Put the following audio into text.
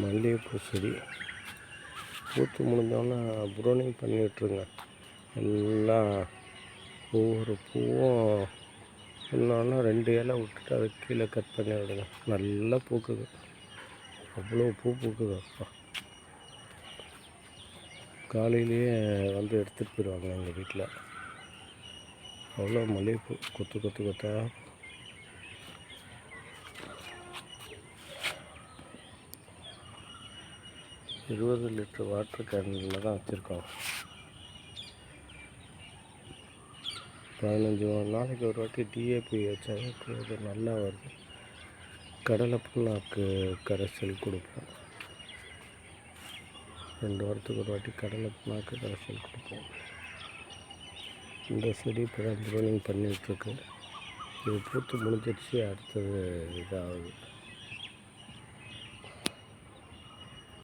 மல்லிகைப்பூ செடி பூத்து முடிஞ்சோடனே ப்ரூனிங் பண்ணி விட்டுருங்க. எல்லாம் ஒவ்வொரு பூவும் இன்னொன்று 2 இலை விட்டுட்டு அதை கீழே கட் பண்ணி விடுங்க. நல்லா பூக்குது, அவ்வளோ பூ பூக்குது. அப்பா காலையிலேயே வந்து எடுத்துகிட்டு போயிடுவாங்க எங்கள் வீட்டில். அவ்வளோ மல்லிகைப்பூ கொத்து கொத்து கொத்தா. 20 லிட்டர் வாட்டர் கேனில் தான் வச்சுருக்கோம். 15 நாளைக்கு ஒரு வாட்டி டிஏபி வச்சாவே அது நல்லா வருது. கடலை புண்ணாக்கு கரைசல் கொடுப்போம். 2 வாரத்துக்கு ஒரு வாட்டி கடலை புண்ணாக்கு கரைசல் கொடுப்போம். இந்த செடி இப்போ தான் ப்ரூனிங் பண்ணிகிட்ருக்கு. இது பூத்து முடிஞ்சிடுச்சு, அடுத்தது இதாகுது.